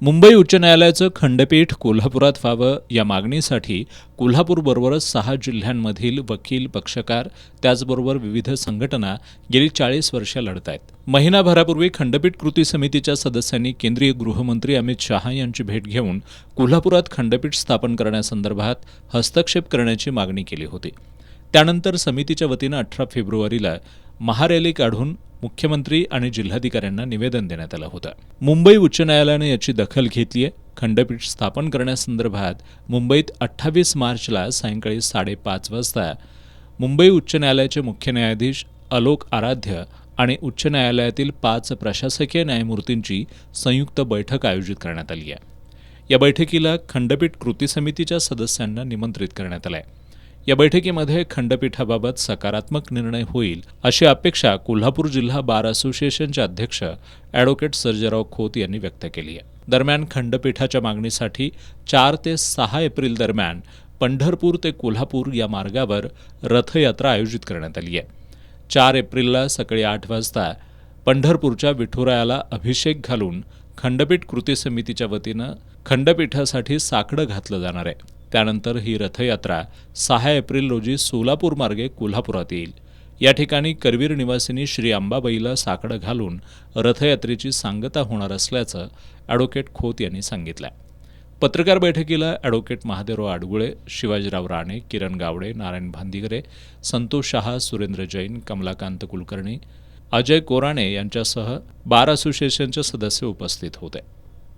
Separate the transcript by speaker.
Speaker 1: मुंबई उच्च न्यायालयाचं खंडपीठ कोल्हापुरात व्हावं या मागणीसाठी कोल्हापूरबरोबरच 6 जिल्ह्यांमधील वकील, पक्षकार त्याचबरोबर विविध संघटना गेली 40 वर्षे लढत आहेत. महिनाभरापूर्वी खंडपीठ कृती समितीच्या सदस्यांनी केंद्रीय गृहमंत्री अमित शहा यांची भेट घेऊन कोल्हापुरात खंडपीठ स्थापन करण्यासंदर्भात हस्तक्षेप करण्याची मागणी केली होती. त्यानंतर समितीच्या वतीनं 18 फेब्रुवारीला महारॅली काढून मुख्यमंत्री आणि जिल्हाधिकाऱ्यांना निवेदन देण्यात आलं होतं. मुंबई उच्च न्यायालयानं याची दखल घेतली आहे. खंडपीठ स्थापन करण्यासंदर्भात मुंबईत 28 मार्चला सायंकाळी 5:30 वाजता मुंबई उच्च न्यायालयाचे मुख्य न्यायाधीश अलोक आराध्य आणि उच्च न्यायालयातील 5 प्रशासकीय न्यायमूर्तींची संयुक्त बैठक आयोजित करण्यात आली आहे. या बैठकीला खंडपीठ कृती समितीच्या सदस्यांना निमंत्रित करण्यात आलं आहे. या बैठकीमध्ये खंडपीठाबाबत सकारात्मक निर्णय होईल अशी अपेक्षा कोल्हापूर जिल्हा बार असोसिएशनचे अध्यक्ष ॲडव्होकेट सर्जेराव खोत यांनी व्यक्त केली आहे. दरम्यान खंडपीठाच्या मागणीसाठी 4 ते 6 एप्रिल दरम्यान पंढरपूर ते कोल्हापूर या मार्गावर रथयात्रा आयोजित करण्यात आली आहे. 4 एप्रिलला सकाळी 8 वाजता पंढरपूरच्या विठुरायाला अभिषेक घालून खंडपीठ कृती समितीच्या वतीनं खंडपीठासाठी साकडं घातलं जाणार आहे. त्यानंतर ही रथयात्रा 6 एप्रिल रोजी सोलापूर मार्गे कोल्हापुरात येईल. या ठिकाणी करवीर निवासिनी श्री अंबाबाईला साकडं घालून रथयात्रेची सांगता होणार असल्याचं ॲडव्होकेट खोत यांनी सांगितलं. पत्रकार बैठकीला ॲडव्होकेट महादेवराव आडगुळे, शिवाजीराव राणे, किरण गावडे, नारायण भांदिगरे, संतोष शहा, सुरेंद्र जैन, कमलाकांत कुलकर्णी, अजय कोराणे यांच्यासह बार असोसिएशनचे सदस्य उपस्थित होते.